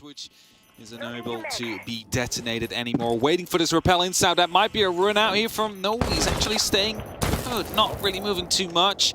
Which is unable to be detonated anymore. Waiting for this repel sound. That might be a run out here from... No, he's actually staying good. Not really moving too much.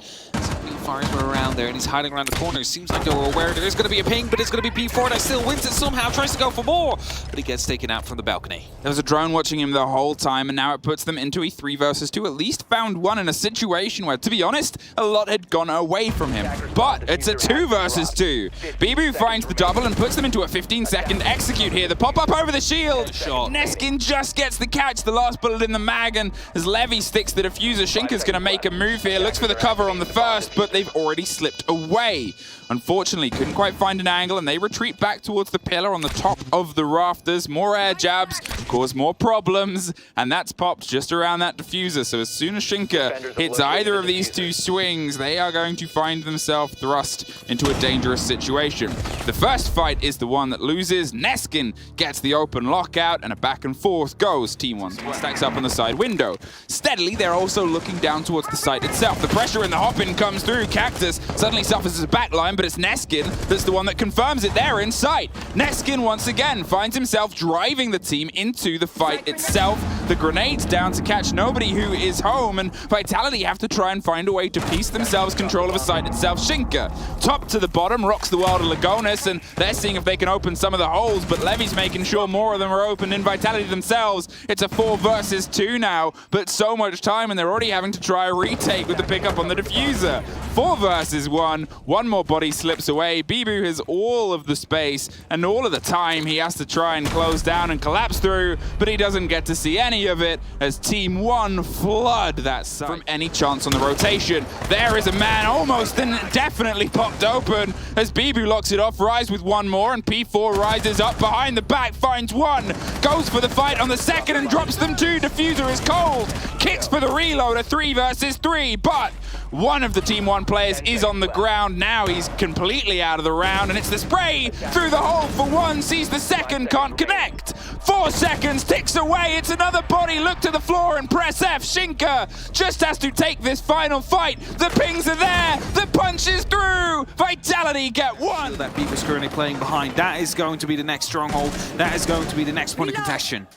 Fires were around there and he's hiding around the corner. Seems like they were aware there is going to be a ping, but it's going to be P4 that still wins it somehow. Tries to go for more, but he gets taken out from the balcony. There was a drone watching him the whole time, and now it puts them into a 3 versus 2. At least found one in a situation where, to be honest, a lot had gone away from him. But it's a 2 versus 2. Bibu finds the double and puts them into a 15-second execute here. The pop-up over the shield. Neskin just gets the catch, the last bullet in the mag, and as Levy sticks the diffuser, Shinka's going to make a move here. Looks for the cover on the first, but they've already slipped away. Unfortunately, couldn't quite find an angle, and they retreat back towards the pillar on the top of the rafters. More air jabs cause more problems, and that's popped just around that diffuser. So as soon as Shinka hits either of these 2 swings, they are going to find themselves thrust into a dangerous situation. The first fight is the one that loses. Neskin gets the open lockout, and a back and forth goes. Team 1 stacks up on the side window. Steadily, they're also looking down towards the site itself. The pressure in the hop-in comes through. Cactus suddenly suffers a backline, but it's Neskin that's the one that confirms it there in sight. Neskin once again finds himself driving the team into the fight itself. The grenade's down to catch nobody who is home, and Vitality have to try and find a way to piece themselves control of the site itself. Shinka, top to the bottom, rocks the world of Lagonis, and they're seeing if they can open some of the holes, but Levy's making sure more of them are open in Vitality themselves. It's a 4 versus 2 now, but so much time, and they're already having to try a retake with the pickup on the diffuser. 4 versus 1. One more body slips away. Bibu has all of the space and all of the time he has to try and close down and collapse through, but he doesn't get to see any of it as Team 1 flood that site from any chance on the rotation. There is a man almost and definitely popped open as Bibu locks it off. Rise with one more, and P4 rises up behind the back, finds one, goes for the fight on the second and drops them 2. Diffuser is cold, kicks for the reload, a 3 versus 3, but one of the Team 1 players is on the ground. Now he's completely out of the round, and it's the spray through the hole for one. Sees the second, can't connect. 4 seconds ticks away. It's another body. Look to the floor and press F. Shinka just has to take this final fight. The pings are there. The punch is through. Vitality get 1. That Bibu's currently playing behind. That is going to be the next stronghold. That is going to be the next point of contention.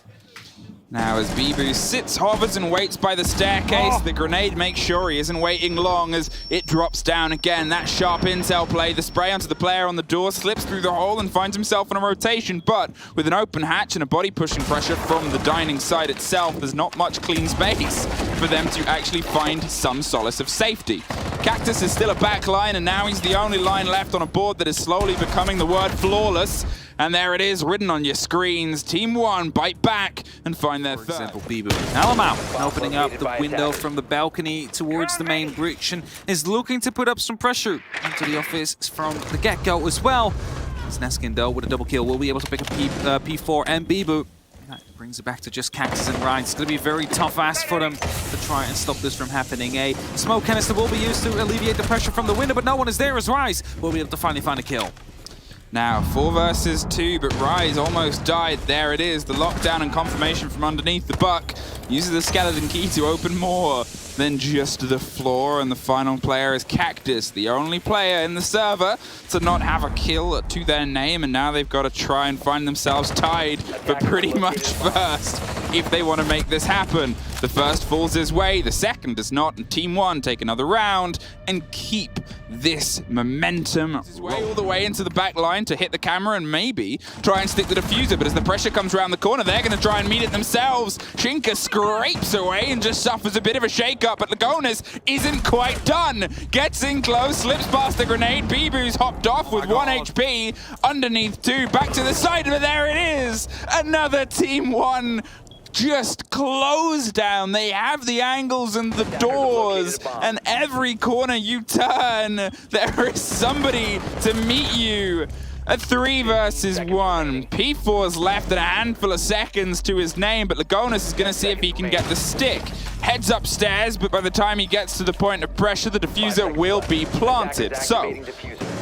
Now as Bibu sits, hovers and waits by the staircase, the grenade makes sure he isn't waiting long as it drops down again. That sharp intel play, the spray onto the player on the door, slips through the hole and finds himself in a rotation, but with an open hatch and a body pushing pressure from the dining side itself, there's not much clean space for them to actually find some solace of safety. Cactus is still a back line, and now he's the only line left on a board that is slowly becoming the word flawless. And there it is, written on your screens. Team 1 bite back and find their third. For example, Bibu. Alamau opening up the window from the balcony towards the main breach and is looking to put up some pressure into the office from the get-go as well. As Neskin, though, with a double kill, will be able to pick up P4 and Bibu. That brings it back to just Cactus and Ryan. It's going to be a very tough ask for them to try and stop this from happening. A smoke canister will be used to alleviate the pressure from the window, but no one is there as Rise will be able to finally find a kill. Now, 4 versus 2, but Rise almost died. There it is, the lockdown and confirmation from underneath the buck. Uses the skeleton key to open more than just the floor, and the final player is Cactus, the only player in the server to not have a kill to their name, and now they've got to try and find themselves tied for pretty much first if they want to make this happen. The first falls his way, the second does not, and Team 1 take another round and keep this momentum all the way into the back line to hit the camera and maybe try and stick the diffuser, but as the pressure comes around the corner, they're going to try and meet it themselves. Shinka scrapes away and just suffers a bit of a shake-up, but Lagonis isn't quite done. Gets in close, slips past the grenade. Bibu's hopped off with 1 HP, underneath 2, back to the side, but there it is! Another Team 1 just closed down. They have the angles and the doors, and every corner you turn, there is somebody to meet you. A 3 versus 1. P4's left at a handful of seconds to his name, but Lagonis is going to see if he can get the stick. Heads upstairs, but by the time he gets to the point of pressure, the diffuser will be planted. So,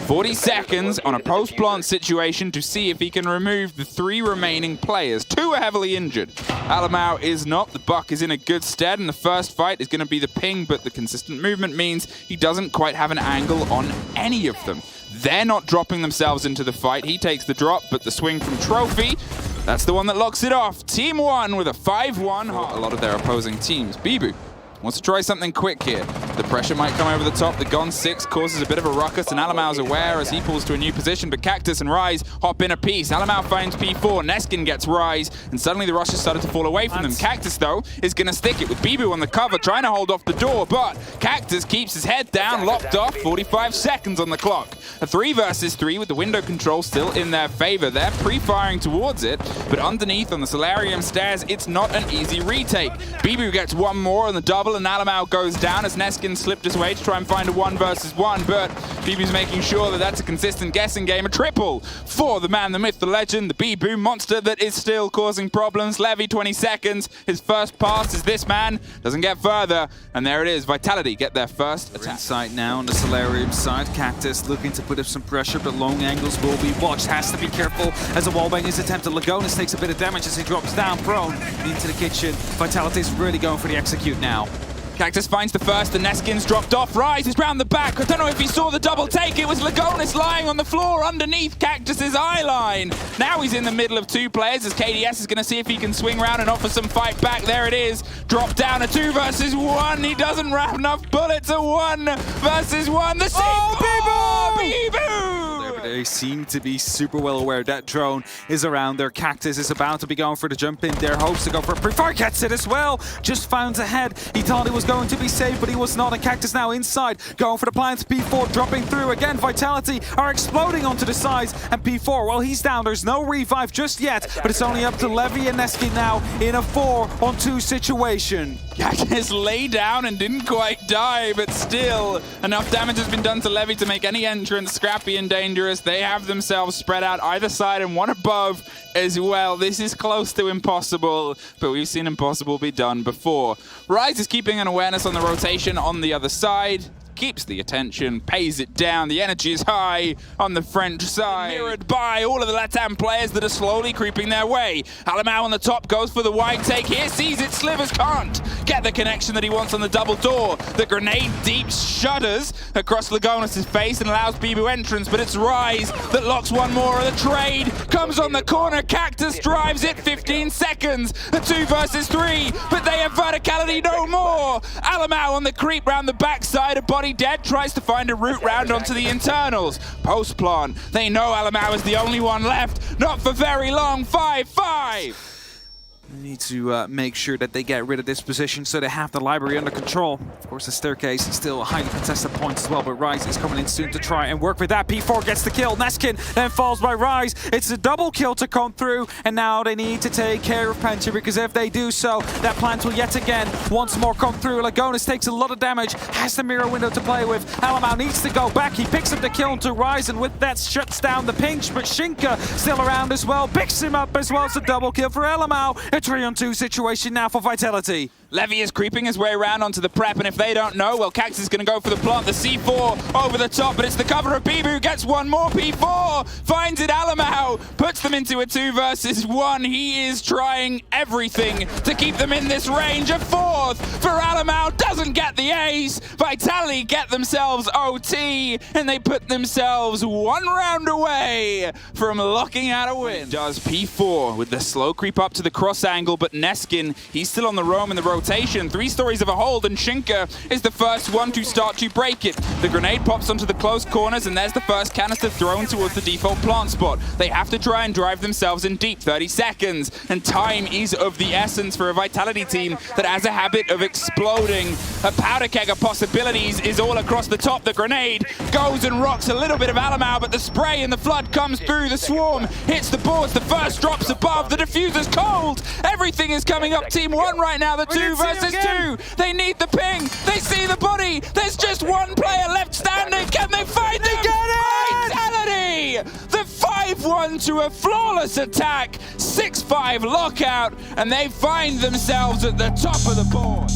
40 seconds on a post-plant situation to see if he can remove the 3 remaining players. 2 are heavily injured. Alamau is not. The buck is in a good stead, and the first fight is going to be the ping, but the consistent movement means he doesn't quite have an angle on any of them. They're not dropping themselves into the fight. He takes the drop, but the swing from Trophy, that's the one that locks it off. Team 1 with a 5-1. A lot of their opposing teams. Bibu wants to try something quick here. The pressure might come over the top. The Gon 6 causes a bit of a ruckus, and Alamau's aware as he pulls to a new position, but Cactus and Rise hop in a piece. Alamau finds P4, Neskin gets Rise, and suddenly the rush has started to fall away from them. Cactus, though, is going to stick it with Bibu on the cover, trying to hold off the door, but Cactus keeps his head down, locked off, 45 seconds on the clock. A 3 versus 3 with the window control still in their favor. They're pre-firing towards it, but underneath on the Solarium stairs, it's not an easy retake. Bibu gets one more on the double, and Alamau goes down as Neskin slipped his way to try and find a 1 versus 1, but Bibu's making sure that that's a consistent guessing game. A triple for the man, the myth, the legend, the Bibu monster that is still causing problems. Levy, 20 seconds. His first pass is this man. Doesn't get further, and there it is. Vitality get their first attack. Inside now on the Solarium side. Cactus looking to put up some pressure, but long angles will be watched. Has to be careful as a wallbang is attempted. Lagonis takes a bit of damage as he drops down prone into the kitchen. Vitality's really going for the execute now. Cactus finds the first, and Neskin's dropped off. Rise is round the back. I don't know if he saw the double take. It was Lagonis lying on the floor underneath Cactus's eye line. Now he's in the middle of 2 players as KDS is going to see if he can swing around and offer some fight back. There it is. Drop down, a 2 versus 1. He doesn't have enough bullets. A 1 versus 1. The same. Oh, Bibu! They seem to be super well aware that drone is around there. Cactus is about to be going for the jump in there. Hopes to go for a pre-fire. Gets it as well. Just found ahead. He thought he was going to be safe, but he was not. And Cactus now inside. Going for the plants. P4 dropping through. Again, Vitality are exploding onto the sides. And P4, well, he's down. There's no revive just yet. But it's only up to Levy and Neskin now in a 4-on-2 situation. Cactus lay down and didn't quite die, but still enough damage has been done to Levy to make any entrance scrappy and dangerous. They have themselves spread out either side and one above as well. This is close to impossible, but we've seen impossible be done before. Rise is keeping an awareness on the rotation on the other side. Keeps the attention, pays it down. The energy is high on the French side. Mirrored by all of the Latam players that are slowly creeping their way. Alamau on the top goes for the wide take here. Sees it, Slivers can't get the connection that he wants on the double door. The grenade deep shudders across Lagonis' face and allows Bibu entrance, but it's Rise that locks one more. The trade comes on the corner. Cactus drives it, 15 seconds. A 2 versus 3, but they have verticality no more. Alamau on the creep round the backside. A body dead, tries to find a route round onto the internals. Post plan. They know Alamau is the only one left. Not for very long. 5-5. They need to make sure that they get rid of this position so they have the library under control. Of course, the staircase is still a highly contested point as well, but Rise is coming in soon to try and work with that. P4 gets the kill. Neskin then falls by Rise. It's a double kill to come through, and now they need to take care of Panther, because if they do so, that plant will yet again once more come through. Lagonis takes a lot of damage, has the mirror window to play with. Alamau needs to go back. He picks up the kill to Rise, and with that shuts down the pinch, but Shinka still around as well. Picks him up as well. It's a double kill for Alamau. A 3-on-2 situation now for Vitality. Levy is creeping his way around onto the prep, and if they don't know, well, Cactus is going to go for the plant. The C4 over the top, but it's the cover of Bibu. Gets one more. P4 finds it. Alamau puts them into a 2 versus 1. He is trying everything to keep them in this range. A 4th for Alamau. Doesn't get the ace. Vitality get themselves OT, and they put themselves 1 round away from locking out a win. Does P4 with the slow creep up to the cross angle, but Neskin, he's still on the roam in the rotation. 3 stories of a hold, and Shinka is the first one to start to break it. The grenade pops onto the closed corners, and there's the first canister thrown towards the default plant spot. They have to try and drive themselves in deep. 30 seconds, and time is of the essence for a Vitality team that has a habit of exploding. A powder keg of possibilities is all across the top. The grenade goes and rocks a little bit of Alamau, but the spray and the flood comes through. The swarm hits the boards. The first drops above. The diffuser's cold. Everything is coming up Team 1 right now. The 2 versus 2. They need the ping. They see the body. There's just one player left standing. Can they find them? Vitality! The 5-1 to a flawless attack. 6-5 lockout, and they find themselves at the top of the board.